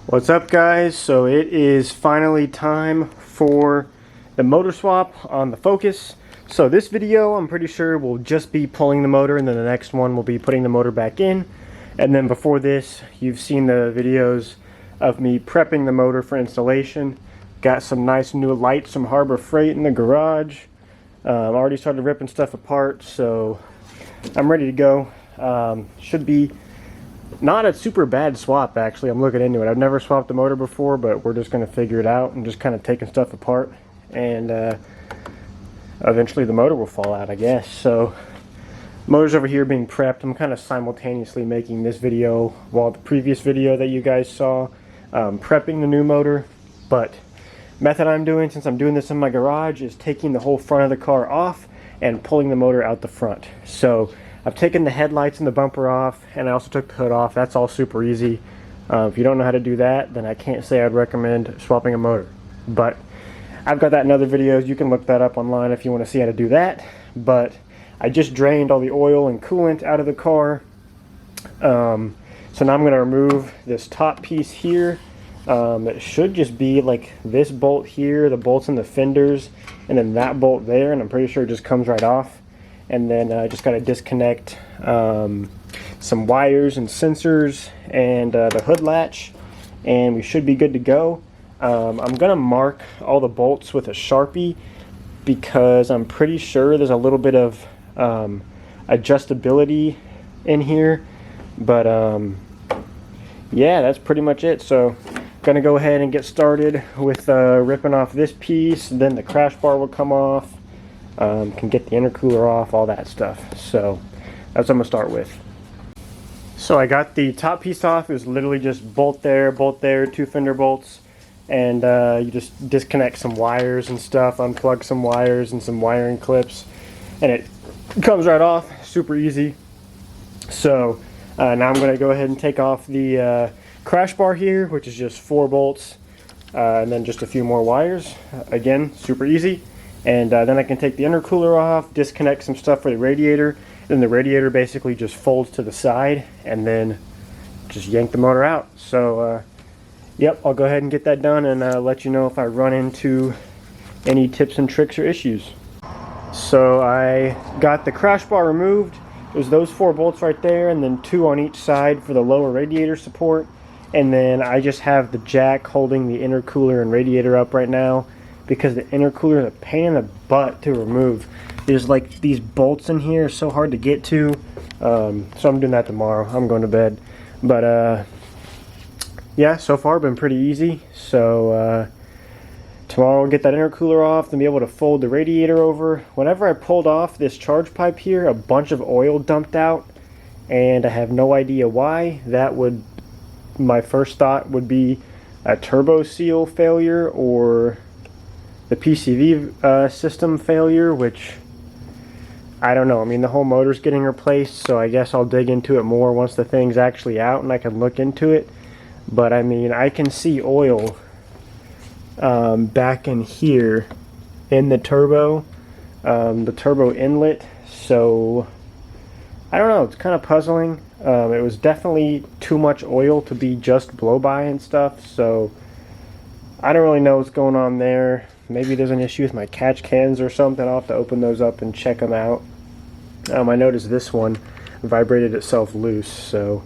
What's up, guys? So it is finally time for the motor swap on the Focus. So this video, I'm pretty sure, will just be pulling the motor, and then the next one will be putting the motor back in. And then before this, you've seen the videos of me prepping the motor for installation. Got some nice new lights from Harbor Freight in the garage. Already started ripping stuff apart, so I'm ready to go. Should be not a super bad swap, actually. I'm looking into it. I've never swapped the motor before, but we're just going to figure it out and just kind of taking stuff apart, and eventually the motor will fall out, I guess. So motor's over here being prepped. I'm kind of simultaneously making this video while the previous video that you guys saw, prepping the new motor. But method I'm doing, since I'm doing this in my garage, is taking the whole front of the car off and pulling the motor out the front. So I've taken the headlights and the bumper off, and I also took the hood off. That's all super easy. If you don't know how to do that, then I can't say I'd recommend swapping a motor. But I've got that in other videos. You can look that up online if you want to see how to do that. But I just drained all the oil and coolant out of the car. So now I'm going to remove this top piece here. It should just be like this bolt here, the bolts in the fenders, and then that bolt there, and I'm pretty sure it just comes right off. And then I just got to disconnect some wires and sensors and the hood latch, and we should be good to go. I'm going to mark all the bolts with a Sharpie because I'm pretty sure there's a little bit of adjustability in here. But yeah, that's pretty much it. So going to go ahead and get started with ripping off this piece. Then the crash bar will come off. Can get the intercooler off, all that stuff. So that's what I'm going to start with. So I got the top piece off. It was literally just bolt there, 2 fender bolts. And you just disconnect some wires and stuff, unplug some wires and some wiring clips. And it comes right off, super easy. So now I'm going to go ahead and take off the crash bar here, which is just 4 bolts. And then just a few more wires. Again, super easy. And then I can take the intercooler off, disconnect some stuff for the radiator, then the radiator basically just folds to the side, and then just yank the motor out. So yep, I'll go ahead and get that done, and let you know if I run into any tips and tricks or issues. So I got the crash bar removed. It was those 4 bolts right there, and then 2 on each side for the lower radiator support. And then I just have the jack holding the intercooler and radiator up right now, because the intercooler is a pain in the butt to remove. There's like these bolts in here, so hard to get to. So I'm doing that tomorrow. I'm going to bed. But yeah, so far been pretty easy. So tomorrow I'll get that intercooler off, then be able to fold the radiator over. Whenever I pulled off this charge pipe here, a bunch of oil dumped out, and I have no idea why. My first thought would be a turbo seal failure or the PCV system failure, which I don't know. I mean, the whole motor's getting replaced, so I guess I'll dig into it more once the thing's actually out and I can look into it. But I mean, I can see oil back in here in the turbo inlet, so I don't know. It's kind of puzzling. It was definitely too much oil to be just blow-by and stuff, so I don't really know what's going on there. Maybe there's an issue with my catch cans or something. I'll have to open those up and check them out. I noticed this one vibrated itself loose, so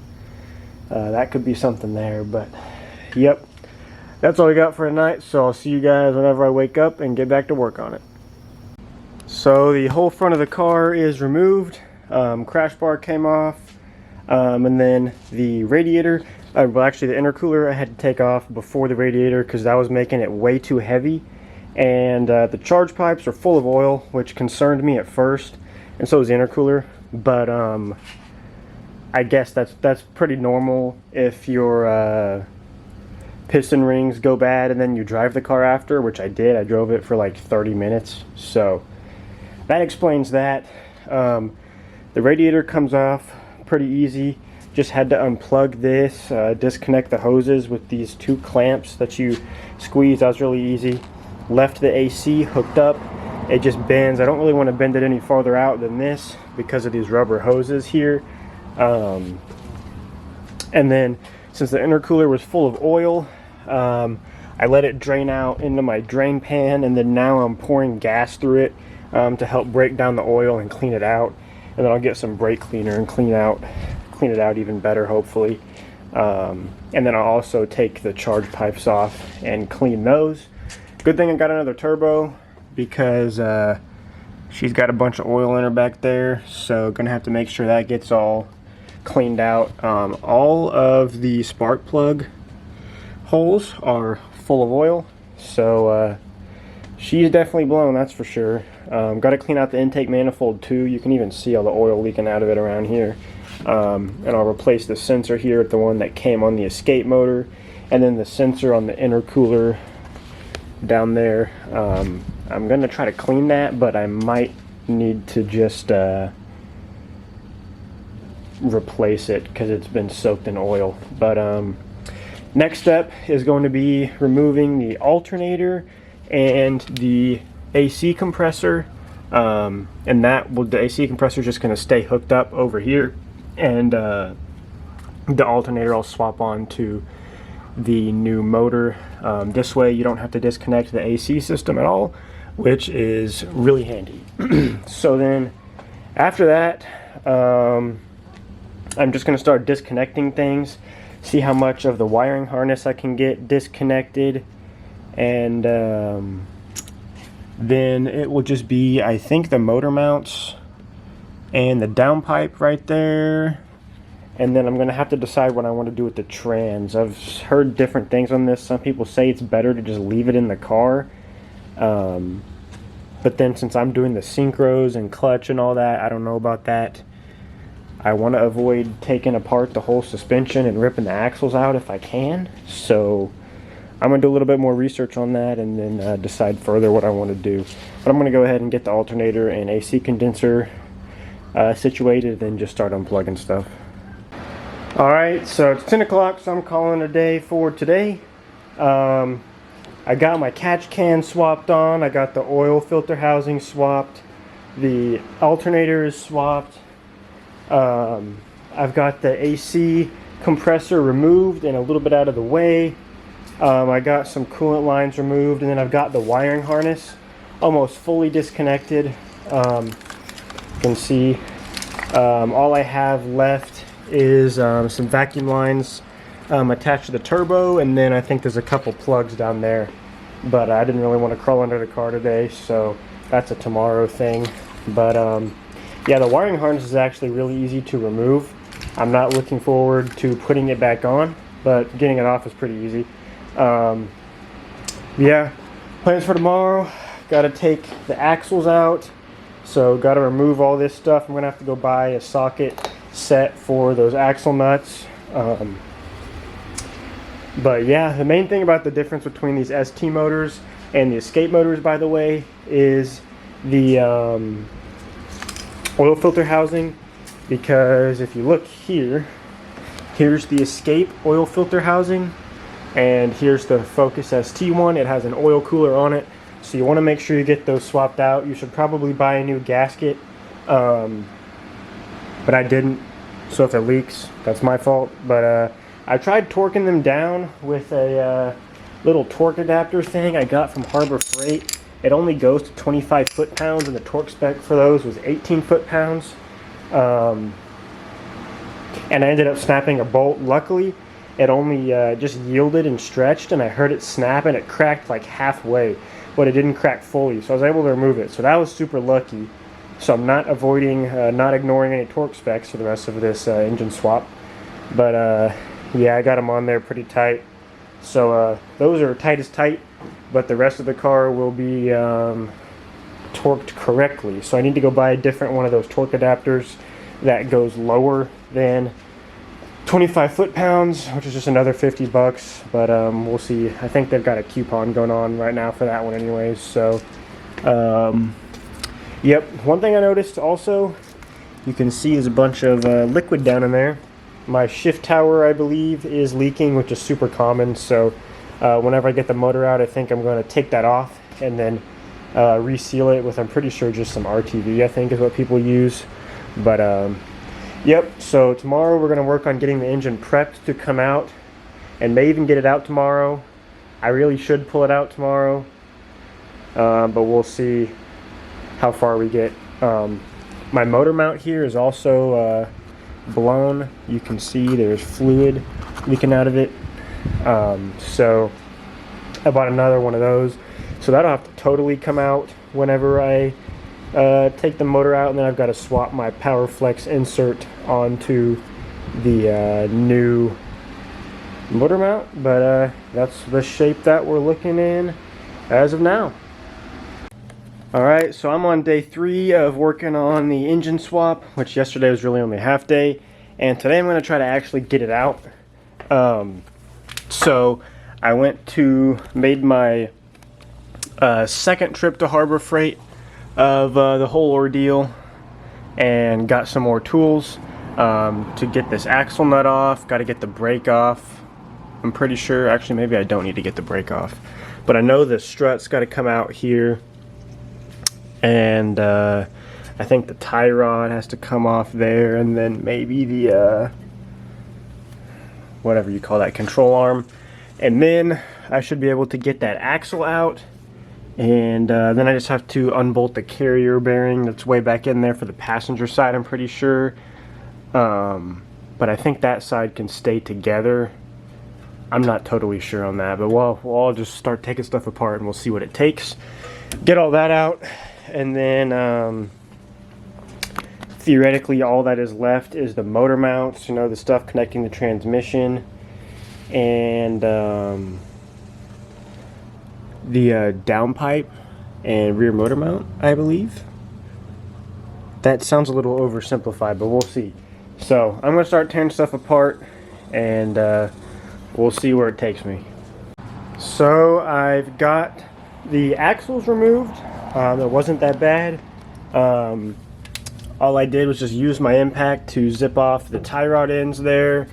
that could be something there. But yep, that's all we got for tonight. So I'll see you guys whenever I wake up and get back to work on it. So the whole front of the car is removed. Crash bar came off, and then the radiator, well, actually the intercooler I had to take off before the radiator because that was making it way too heavy. And the charge pipes are full of oil, which concerned me at first, and so is the intercooler. But I guess that's pretty normal if your piston rings go bad and then you drive the car after, which I did. I drove it for like 30 minutes, so that explains that. The radiator comes off pretty easy. Just had to unplug this, disconnect the hoses with these 2 clamps that you squeeze. That was really easy. Left the AC hooked up. It just bends. I don't really want to bend it any farther out than this because of these rubber hoses here. And then since the intercooler was full of oil, I let it drain out into my drain pan, and then now I'm pouring gas through it to help break down the oil and clean it out. And then I'll get some brake cleaner and clean it out even better, hopefully. And then I'll also take the charge pipes off and clean those. Good thing I got another turbo, because she's got a bunch of oil in her back there, so gonna have to make sure that gets all cleaned out. All of the spark plug holes are full of oil, so she's definitely blown, that's for sure. Got to clean out the intake manifold too. You can even see all the oil leaking out of it around here. And I'll replace the sensor here with the one that came on the escape motor, and then the sensor on the intercooler down there. I'm going to try to clean that, but I might need to just replace it because it's been soaked in oil. But next step is going to be removing the alternator and the AC compressor, and the AC compressor is just going to stay hooked up over here, and the alternator I'll swap on to the new motor. This way you don't have to disconnect the AC system at all, which is really handy. So then after that, I'm just going to start disconnecting things, see how much of the wiring harness I can get disconnected, and then it will just be, I think, the motor mounts and the downpipe right there. And then I'm going to have to decide what I want to do with the trans. I've heard different things on this. Some people say it's better to just leave it in the car. But then since I'm doing the synchros and clutch and all that, I don't know about that. I want to avoid taking apart the whole suspension and ripping the axles out if I can. So I'm going to do a little bit more research on that and then decide further what I want to do. But I'm going to go ahead and get the alternator and AC condenser situated, and just start unplugging stuff. Alright, so it's 10 o'clock, so I'm calling it a day for today. I got my catch can swapped on, I got the oil filter housing swapped, the alternator is swapped, I've got the AC compressor removed and a little bit out of the way. I got some coolant lines removed, and then I've got the wiring harness almost fully disconnected. You can see all I have left is some vacuum lines attached to the turbo, and then I think there's a couple plugs down there, but I didn't really want to crawl under the car today, so that's a tomorrow thing. But yeah, the wiring harness is actually really easy to remove. I'm not looking forward to putting it back on, but getting it off is pretty easy. Yeah, plans for tomorrow, got to take the axles out, so got to remove all this stuff. I'm gonna have to go buy a socket set for those axle nuts. But yeah, the main thing about the difference between these ST motors and the escape motors, by the way, is the oil filter housing. Because if you look here, here's the escape oil filter housing, and here's the Focus ST one. It has an oil cooler on it, so you want to make sure you get those swapped out. You should probably buy a new gasket, but I didn't, so if it leaks, that's my fault. But I tried torquing them down with a little torque adapter thing I got from Harbor Freight. It only goes to 25 foot-pounds, and the torque spec for those was 18 foot-pounds. And I ended up snapping a bolt. Luckily, it only just yielded and stretched, and I heard it snap, and it cracked like halfway, but it didn't crack fully, so I was able to remove it. So that was super lucky. So I'm not ignoring any torque specs for the rest of this engine swap. But yeah, I got them on there pretty tight. So those are tight as tight, but the rest of the car will be torqued correctly. So I need to go buy a different one of those torque adapters that goes lower than 25 foot-pounds, which is just another 50 bucks, but we'll see. I think they've got a coupon going on right now for that one anyways. So yep, one thing I noticed also, you can see is a bunch of liquid down in there. My shift tower, I believe, is leaking, which is super common. So whenever I get the motor out, I think I'm going to take that off and then reseal it with, I'm pretty sure, just some RTV, I think is what people use. But yep, so tomorrow we're going to work on getting the engine prepped to come out and may even get it out tomorrow. I really should pull it out tomorrow, but we'll see how far we get. My motor mount here is also blown. You can see there's fluid leaking out of it. So I bought another one of those. So that'll have to totally come out whenever I take the motor out, and then I've got to swap my PowerFlex insert onto the new motor mount. But that's the shape that we're looking in as of now. Alright, so I'm on day 3 of working on the engine swap, which yesterday was really only half day, and today I'm going to try to actually get it out. So I made my second trip to Harbor Freight of the whole ordeal, and got some more tools to get this axle nut off. Got to get the brake off. I'm pretty sure, actually maybe I don't need to get the brake off, but I know the strut's got to come out here. And I think the tie rod has to come off there, and then maybe the whatever you call that, control arm. And then I should be able to get that axle out, and then I just have to unbolt the carrier bearing that's way back in there for the passenger side, I'm pretty sure. But I think that side can stay together. I'm not totally sure on that, but we'll all just start taking stuff apart and we'll see what it takes. Get all that out. And then theoretically all that is left is the motor mounts, you know, the stuff connecting the transmission, and the downpipe and rear motor mount, I believe. That sounds a little oversimplified, but we'll see. So I'm going to start tearing stuff apart, and we'll see where it takes me. So I've got the axles removed. It wasn't that bad. All I did was just use my impact to zip off the tie rod ends there,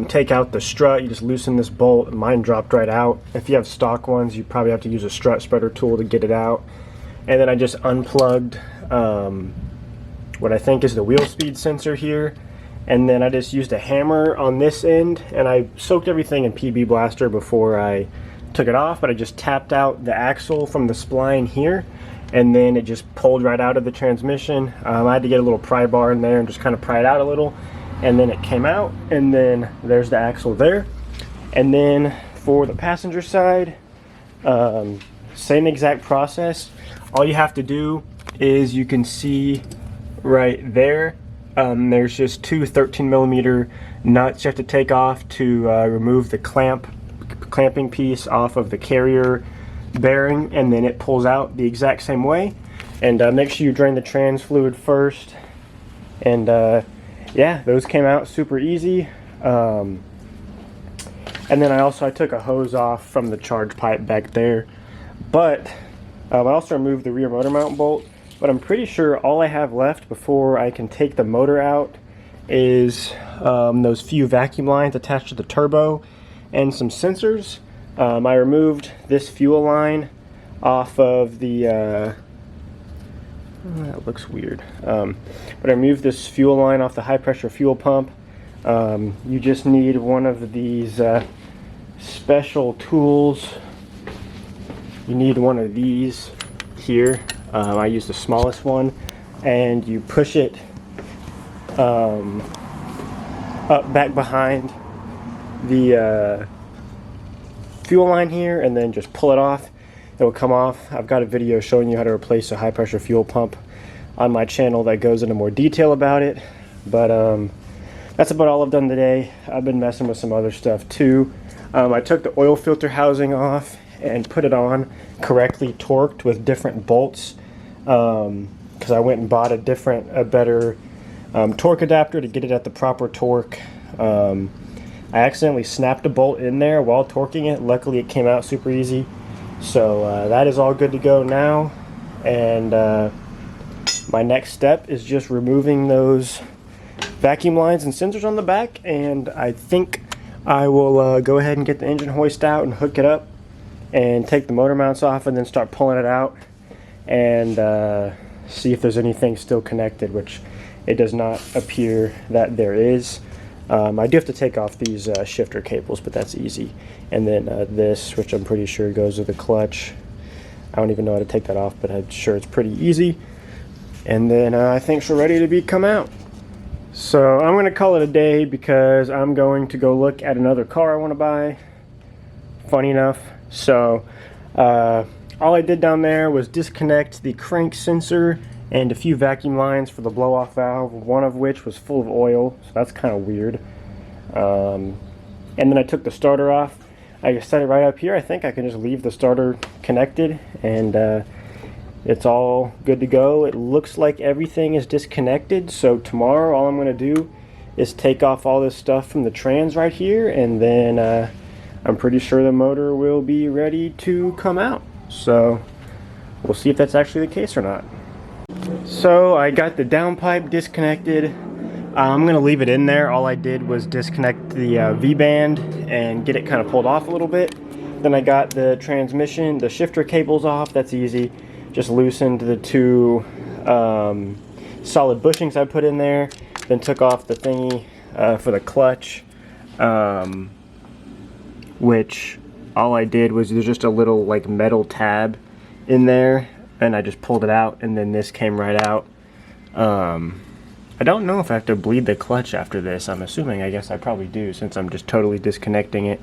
take out the strut. You just loosen this bolt, and mine dropped right out. If you have stock ones, you probably have to use a strut spreader tool to get it out. And then I just unplugged what I think is the wheel speed sensor here, and then I just used a hammer on this end, and I soaked everything in PB Blaster before I took it off, but I just tapped out the axle from the spline here, and then it just pulled right out of the transmission. I had to get a little pry bar in there and just kind of pry it out a little, and then it came out, and then there's the axle there. And then for the passenger side, same exact process. All you have to do is, you can see right there, there's just two 13mm nuts you have to take off to remove the clamping piece off of the carrier bearing, and then it pulls out the exact same way. And make sure you drain the trans fluid first. And yeah, those came out super easy. And then I took a hose off from the charge pipe back there. But I also removed the rear motor mount bolt. But I'm pretty sure all I have left before I can take the motor out is those few vacuum lines attached to the turbo and some sensors. I removed this fuel line off of the that looks weird, but I removed this fuel line off the high pressure fuel pump. You just need one of these special tools. You need one of these here. I used the smallest one, and you push it up back behind the fuel line here, and then just pull it off. It will come off. I've got a video showing you how to replace a high pressure fuel pump on my channel that goes into more detail about it. But that's about all I've done today. I've been messing with some other stuff too. I took the oil filter housing off and put it on correctly torqued with different bolts, because I went and bought a better torque adapter to get it at the proper torque. I accidentally snapped a bolt in there while torquing it. Luckily it came out super easy. So that is all good to go now. And my next step is just removing those vacuum lines and sensors on the back, and I think I will go ahead and get the engine hoist out and hook it up and take the motor mounts off, and then start pulling it out and see if there's anything still connected, which it does not appear that there is. I do have to take off these shifter cables, but that's easy. And then this, which I'm pretty sure goes with the clutch. I don't even know how to take that off, but I'm sure it's pretty easy. And then I think she's ready to come out. So I'm going to call it a day because I'm going to go look at another car I want to buy. Funny enough. So all I did down there was disconnect the crank sensor and a few vacuum lines for the blow-off valve, one of which was full of oil, so that's kind of weird. And then I took the starter off. I just set it right up here. I think I can just leave the starter connected, and it's all good to go. It looks like everything is disconnected, so tomorrow all I'm going to do is take off all this stuff from the trans right here, and then I'm pretty sure the motor will be ready to come out. So we'll see if that's actually the case or not. So I got the downpipe disconnected. I'm going to leave it in there. All I did was disconnect the V-band and get it kind of pulled off a little bit. Then I got the transmission, the shifter cables off. That's easy. Just loosened the two solid bushings I put in there. Then took off the thingy for the clutch, which all I did was there's just a little like metal tab in there, and I just pulled it out, and then this came right out. I don't know if I have to bleed the clutch after this. I'm assuming, I guess I probably do, since I'm just totally disconnecting it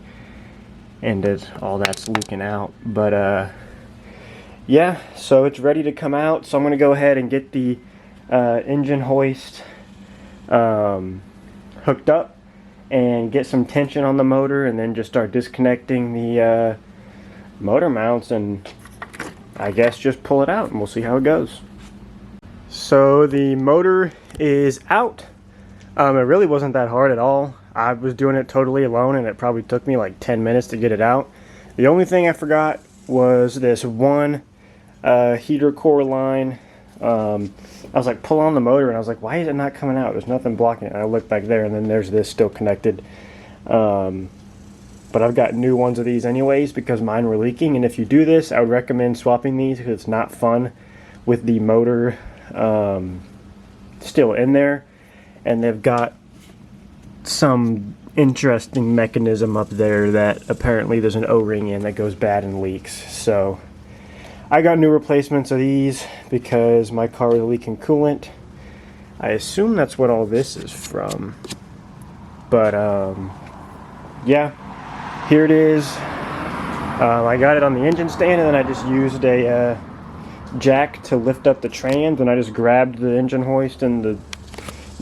and all that's leaking out. But yeah, so it's ready to come out. So I'm going to go ahead and get the engine hoist hooked up and get some tension on the motor, and then just start disconnecting the motor mounts, and I guess just pull it out and we'll see how it goes. So the motor is out. It really wasn't that hard at all. I was doing it totally alone, and it probably took me like 10 minutes to get it out. The only thing I forgot was this one heater core line. I was like, pull on the motor, and I was like, why is it not coming out? There's nothing blocking it. And I looked back there, and then there's this still connected. But I've got new ones of these anyways because mine were leaking, and if you do this, I would recommend swapping these because it's not fun with the motor still in there. And they've got some interesting mechanism up there that apparently there's an O-ring in that goes bad and leaks. So I got new replacements of these because my car was leaking coolant. I assume that's what all this is from. But yeah, here it is. I got it on the engine stand, and then I just used a jack to lift up the trans, and I just grabbed the engine hoist and the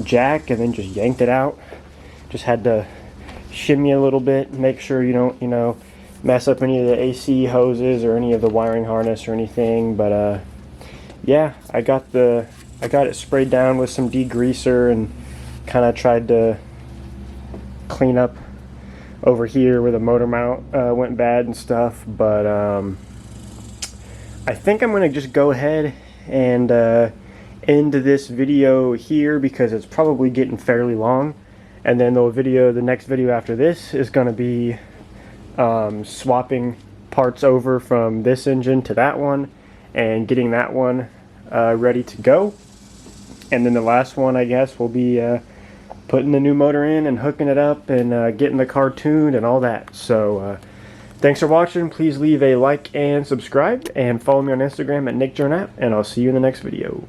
jack and then just yanked it out. Just had to shimmy a little bit, make sure you don't, mess up any of the AC hoses or any of the wiring harness or anything. But yeah, I got it sprayed down with some degreaser and kind of tried to clean up over here where the motor mount went bad and stuff. But I think I'm going to just go ahead and end this video here because it's probably getting fairly long. And then the next video after this is going to be swapping parts over from this engine to that one and getting that one ready to go. And then the last one, I guess, will be putting the new motor in and hooking it up and getting the car tuned and all that. So thanks for watching. Please leave a like and subscribe, and follow me on Instagram at Nickjoenap, and I'll see you in the next video.